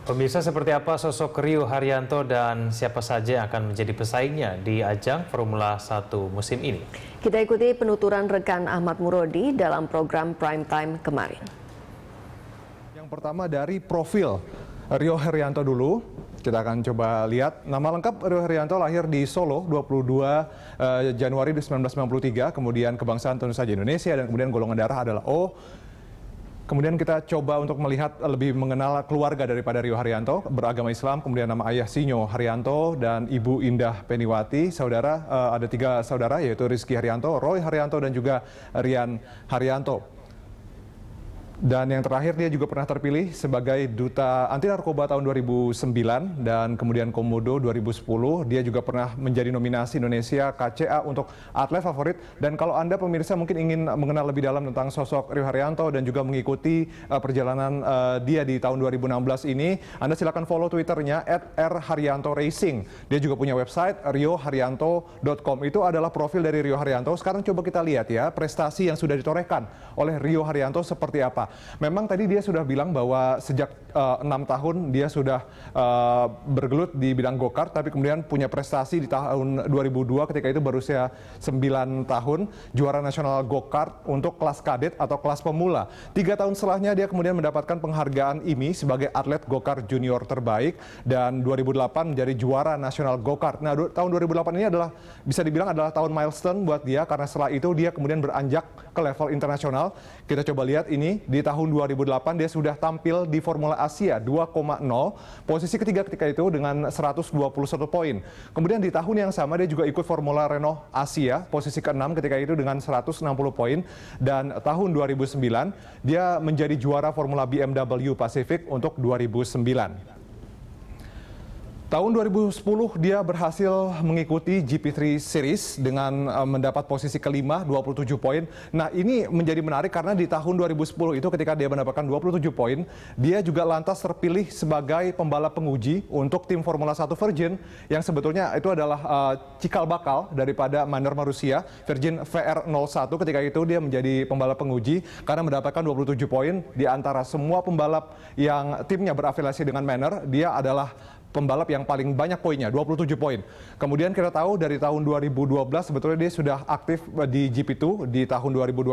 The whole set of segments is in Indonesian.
Pemirsa, seperti apa sosok Rio Haryanto dan siapa saja yang akan menjadi pesaingnya di ajang Formula 1 musim ini? Kita ikuti penuturan rekan Ahmad Murodi dalam program Prime Time kemarin. Yang pertama dari profil Rio Haryanto dulu. Kita akan coba lihat nama lengkap Rio Haryanto, lahir di Solo 22 Januari 1993, kemudian kebangsaan tentu saja Indonesia dan kemudian golongan darah adalah O. Kemudian kita coba untuk melihat lebih mengenal keluarga daripada Rio Haryanto, beragama Islam, kemudian nama ayah Sinyo Haryanto dan ibu Indah Peniwati. Saudara, ada 3 saudara yaitu Rizky Haryanto, Roy Haryanto dan juga Rian Haryanto. Dan yang terakhir, dia juga pernah terpilih sebagai Duta Anti Narkoba tahun 2009 dan kemudian Komodo 2010. Dia juga pernah menjadi nominasi Indonesia KCA untuk atlet favorit. Dan kalau Anda pemirsa mungkin ingin mengenal lebih dalam tentang sosok Rio Haryanto dan juga mengikuti perjalanan dia di tahun 2016 ini, Anda silakan follow Twitternya @rharyantoracing. Dia juga punya website rioharyanto.com. Itu adalah profil dari Rio Haryanto. Sekarang coba kita lihat ya prestasi yang sudah ditorehkan oleh Rio Haryanto seperti apa. Memang tadi dia sudah bilang bahwa sejak 6 tahun dia sudah bergelut di bidang go-kart, tapi kemudian punya prestasi di tahun 2002 ketika itu berusia 9 tahun, juara nasional go-kart untuk kelas kadet atau kelas pemula. 3 tahun setelahnya dia kemudian mendapatkan penghargaan IMI sebagai atlet go-kart junior terbaik dan 2008 menjadi juara nasional go-kart. Nah, tahun 2008 ini adalah bisa dibilang adalah tahun milestone buat dia karena setelah itu dia kemudian beranjak ke level internasional. Kita coba lihat ini di tahun 2008 dia sudah tampil di Formula Asia 2,0, posisi ketiga ketika itu dengan 121 poin. Kemudian di tahun yang sama dia juga ikut Formula Renault Asia, posisi ke-6 ketika itu dengan 160 poin. Dan tahun 2009 dia menjadi juara Formula BMW Pacific untuk 2009. Tahun 2010 dia berhasil mengikuti GP3 Series dengan mendapat posisi kelima 27 poin. Nah, ini menjadi menarik karena di tahun 2010 itu ketika dia mendapatkan 27 poin, dia juga lantas terpilih sebagai pembalap penguji untuk tim Formula 1 Virgin yang sebetulnya itu adalah cikal bakal daripada Manor Marussia, Virgin VR01. Ketika itu dia menjadi pembalap penguji karena mendapatkan 27 poin di antara semua pembalap yang timnya berafiliasi dengan Manor, dia adalah pembalap yang paling banyak poinnya, 27 poin. Kemudian kita tahu dari tahun 2012 sebetulnya dia sudah aktif di GP2. Di tahun 2012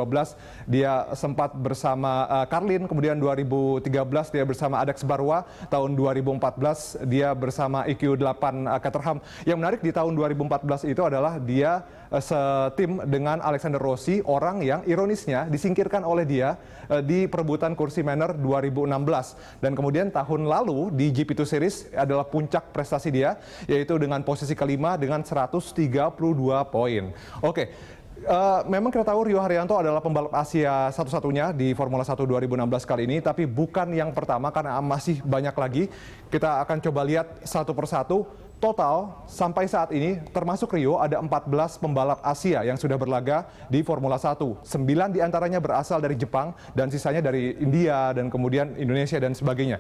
dia sempat bersama Carlin, kemudian 2013 dia bersama Alex Barwa, tahun 2014 dia bersama IQ8 Caterham. Yang menarik di tahun 2014 itu adalah dia setim dengan Alexander Rossi, orang yang ironisnya disingkirkan oleh dia di perebutan kursi Manor 2016. Dan kemudian tahun lalu di GP2 Series adalah puncak prestasi dia, yaitu dengan posisi kelima dengan 132 poin. Oke. Memang kita tahu Rio Haryanto adalah pembalap Asia satu-satunya di Formula 1 2016 kali ini, tapi bukan yang pertama karena masih banyak lagi. Kita akan coba lihat satu persatu. Total sampai saat ini termasuk Rio ada 14 pembalap Asia yang sudah berlaga di Formula 1. 9 diantaranya berasal dari Jepang dan sisanya dari India dan kemudian Indonesia dan sebagainya.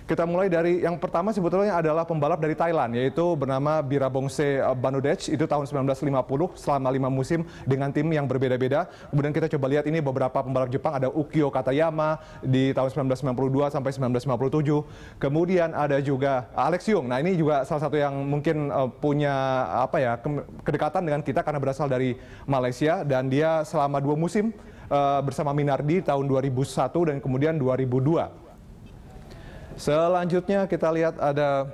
Kita mulai dari yang pertama sebetulnya adalah pembalap dari Thailand, yaitu bernama Birabongse Banudech, itu tahun 1950 selama 5 musim dengan tim yang berbeda-beda. Kemudian kita coba lihat ini beberapa pembalap Jepang, ada Ukyo Katayama di tahun 1992 sampai 1997. Kemudian ada juga Alex Yoong. Nah, ini juga salah satu yang mungkin punya kedekatan dengan kita karena berasal dari Malaysia dan dia selama 2 musim bersama Minardi tahun 2001 dan kemudian 2002. Selanjutnya kita lihat ada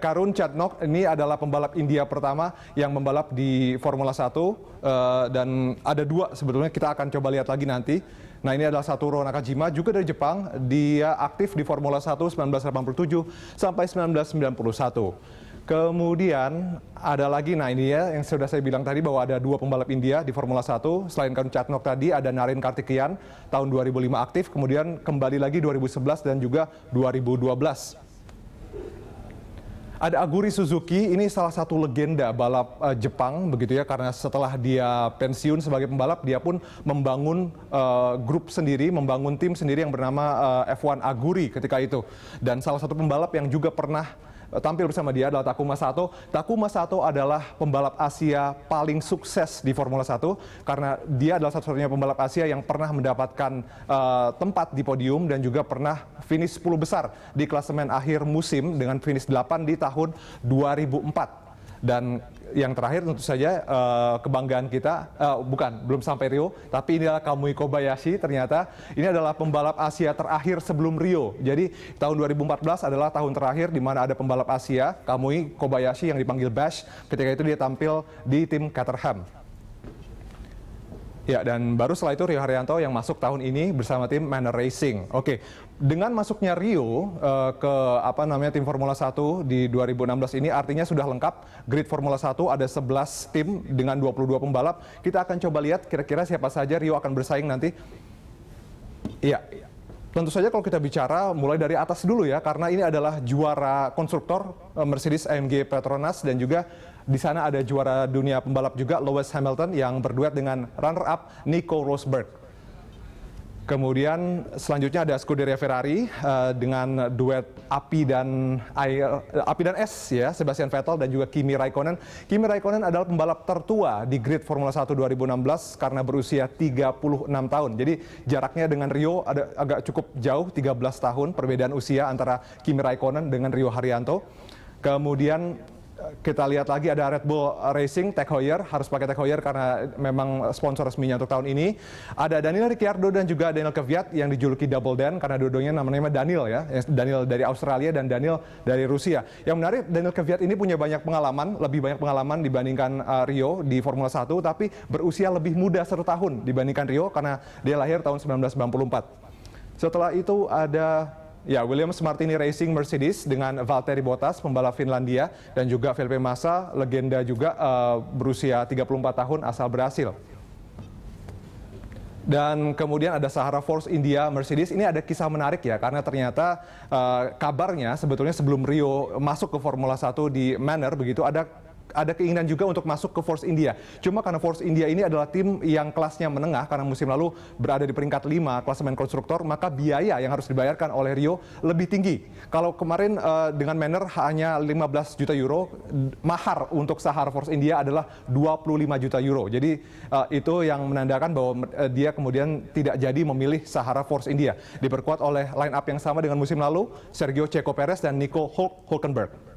Karun Chatnok. Ini adalah pembalap India pertama yang membalap di Formula 1 dan ada 2 sebetulnya, kita akan coba lihat lagi nanti. Nah, ini adalah Satoru Nakajima juga dari Jepang. Dia aktif di Formula 1 1987 sampai 1991. Kemudian ada lagi, nah ini ya yang sudah saya bilang tadi bahwa ada 2 pembalap India di Formula 1. Selain Karun Chatnok tadi ada Naren Kartikeyan tahun 2005 aktif, kemudian kembali lagi 2011 dan juga 2012. Ada Aguri Suzuki, ini salah satu legenda balap Jepang begitu ya, karena setelah dia pensiun sebagai pembalap dia pun membangun grup sendiri, membangun tim sendiri yang bernama F1 Aguri ketika itu. Dan salah satu pembalap yang juga pernah tampil bersama dia adalah Takuma Sato. Takuma Sato adalah pembalap Asia paling sukses di Formula 1 karena dia adalah satu-satunya pembalap Asia yang pernah mendapatkan tempat di podium dan juga pernah finish 10 besar di klasemen akhir musim dengan finish 8 di tahun 2004. Dan yang terakhir tentu saja kebanggaan kita, belum sampai Rio, tapi ini adalah Kamui Kobayashi. Ternyata ini adalah pembalap Asia terakhir sebelum Rio. Jadi tahun 2014 adalah tahun terakhir di mana ada pembalap Asia, Kamui Kobayashi yang dipanggil Bash. Ketika itu dia tampil di tim Caterham. Ya, dan baru setelah itu Rio Haryanto yang masuk tahun ini bersama tim Manor Racing. Oke, dengan masuknya Rio ke tim Formula 1 di 2016 ini artinya sudah lengkap. Grid Formula 1 ada 11 tim dengan 22 pembalap. Kita akan coba lihat kira-kira siapa saja Rio akan bersaing nanti. Iya. Tentu saja kalau kita bicara mulai dari atas dulu ya, karena ini adalah juara konstruktor Mercedes AMG Petronas dan juga di sana ada juara dunia pembalap juga Lewis Hamilton yang berduet dengan runner-up Nico Rosberg. Kemudian selanjutnya ada Scuderia Ferrari dengan duet api dan es ya, Sebastian Vettel dan juga Kimi Raikkonen. Kimi Raikkonen adalah pembalap tertua di grid Formula 1 2016 karena berusia 36 tahun. Jadi jaraknya dengan Rio ada agak cukup jauh, 13 tahun perbedaan usia antara Kimi Raikkonen dengan Rio Haryanto. Kemudian kita lihat lagi ada Red Bull Racing, Tag Heuer, harus pakai Tag Heuer karena memang sponsor resminya untuk tahun ini. Ada Daniel Ricciardo dan juga Daniel Kvyat yang dijuluki Double Dan karena dua-duanya namanya Daniel ya. Daniel dari Australia dan Daniel dari Rusia. Yang menarik, Daniel Kvyat ini punya banyak pengalaman, lebih banyak pengalaman dibandingkan Rio di Formula 1, tapi berusia lebih muda 1 tahun dibandingkan Rio karena dia lahir tahun 1994. Setelah itu ada Williams Martini Racing Mercedes dengan Valtteri Bottas, pembalap Finlandia, dan juga Felipe Massa, legenda juga berusia 34 tahun asal Brasil. Dan kemudian ada Sahara Force India Mercedes. Ini ada kisah menarik ya, karena ternyata kabarnya sebetulnya sebelum Rio masuk ke Formula 1 di Manor, begitu ada keinginan juga untuk masuk ke Force India. Cuma karena Force India ini adalah tim yang kelasnya menengah, karena musim lalu berada di peringkat 5 klasemen konstruktor, maka biaya yang harus dibayarkan oleh Rio lebih tinggi. Kalau kemarin dengan Manor hanya 15 juta euro, mahar untuk Sahara Force India adalah 25 juta euro. Jadi itu yang menandakan bahwa dia kemudian tidak jadi memilih Sahara Force India. Diperkuat oleh line up yang sama dengan musim lalu, Sergio Checo Perez dan Nico Hülkenberg.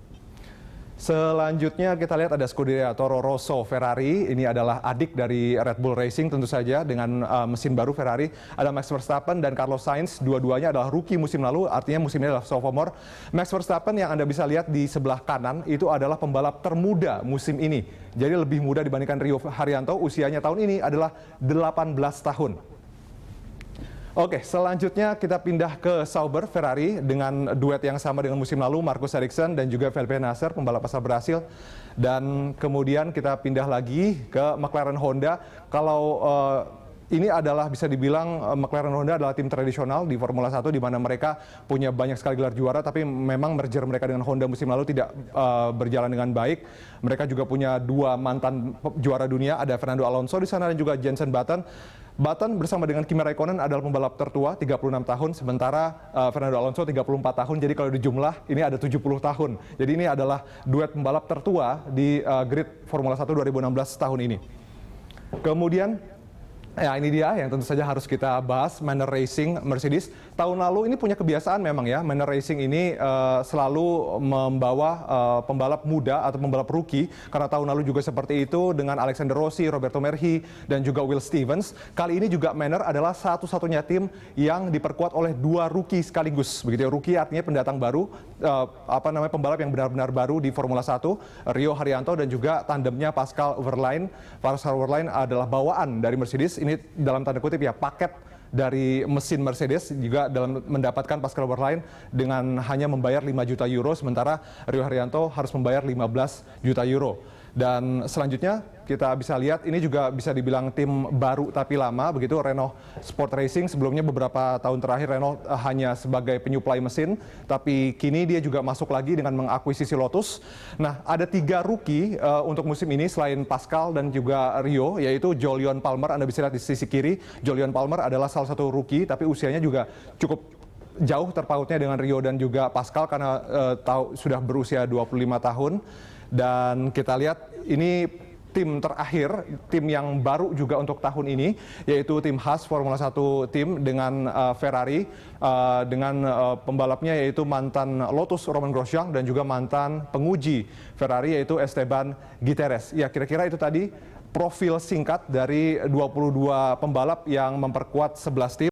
Selanjutnya kita lihat ada Scuderia Toro Rosso Ferrari. Ini adalah adik dari Red Bull Racing tentu saja dengan mesin baru Ferrari. Ada Max Verstappen dan Carlos Sainz. Dua-duanya adalah rookie musim lalu, artinya musim ini adalah sophomore. Max Verstappen yang Anda bisa lihat di sebelah kanan itu adalah pembalap termuda musim ini. Jadi lebih muda dibandingkan Rio Haryanto. Usianya tahun ini adalah 18 tahun. Oke, selanjutnya kita pindah ke Sauber Ferrari dengan duet yang sama dengan musim lalu, Marcus Ericsson dan juga Felipe Nasr, pembalap asal Brasil. Dan kemudian kita pindah lagi ke McLaren Honda. Kalau ini adalah bisa dibilang McLaren Honda adalah tim tradisional di Formula 1 di mana mereka punya banyak sekali gelar juara, tapi memang merger mereka dengan Honda musim lalu tidak berjalan dengan baik. Mereka juga punya 2 mantan juara dunia, ada Fernando Alonso di sana dan juga Jenson Button. Button bersama dengan Kimi Raikkonen adalah pembalap tertua, 36 tahun, sementara Fernando Alonso 34 tahun, jadi kalau dijumlah ini ada 70 tahun. Jadi ini adalah duet pembalap tertua di grid Formula 1 2016 tahun ini. Kemudian, ya ini dia yang tentu saja harus kita bahas, Manor Racing Mercedes. Tahun lalu ini punya kebiasaan memang ya, Manor Racing ini selalu membawa pembalap muda atau pembalap rookie, karena tahun lalu juga seperti itu dengan Alexander Rossi, Roberto Merhi, dan juga Will Stevens. Kali ini juga Manor adalah satu-satunya tim yang diperkuat oleh 2 rookie sekaligus. Begitu ya, rookie artinya pendatang baru, pembalap yang benar-benar baru di Formula 1, Rio Haryanto dan juga tandemnya Pascal Wehrlein. Pascal Wehrlein adalah bawaan dari Mercedes. Ini dalam tanda kutip ya, paket dari mesin Mercedes juga dalam mendapatkan Pascal Wehrlein dengan hanya membayar 5 juta euro, sementara Rio Haryanto harus membayar 15 juta euro. Dan selanjutnya kita bisa lihat ini juga bisa dibilang tim baru tapi lama, begitu Renault Sport Racing. Sebelumnya beberapa tahun terakhir Renault hanya sebagai penyuplai mesin, tapi kini dia juga masuk lagi dengan mengakuisisi Lotus. Nah, ada 3 rookie untuk musim ini selain Pascal dan juga Rio, yaitu Jolyon Palmer. Anda bisa lihat di sisi kiri, Jolyon Palmer adalah salah satu rookie tapi usianya juga cukup jauh terpautnya dengan Rio dan juga Pascal karena sudah berusia 25 tahun. Dan kita lihat ini tim terakhir, tim yang baru juga untuk tahun ini, yaitu tim Haas Formula 1 tim dengan Ferrari, dengan pembalapnya yaitu mantan Lotus Romain Grosjean dan juga mantan penguji Ferrari yaitu Esteban Guterres. Ya, kira-kira itu tadi profil singkat dari 22 pembalap yang memperkuat 11 tim.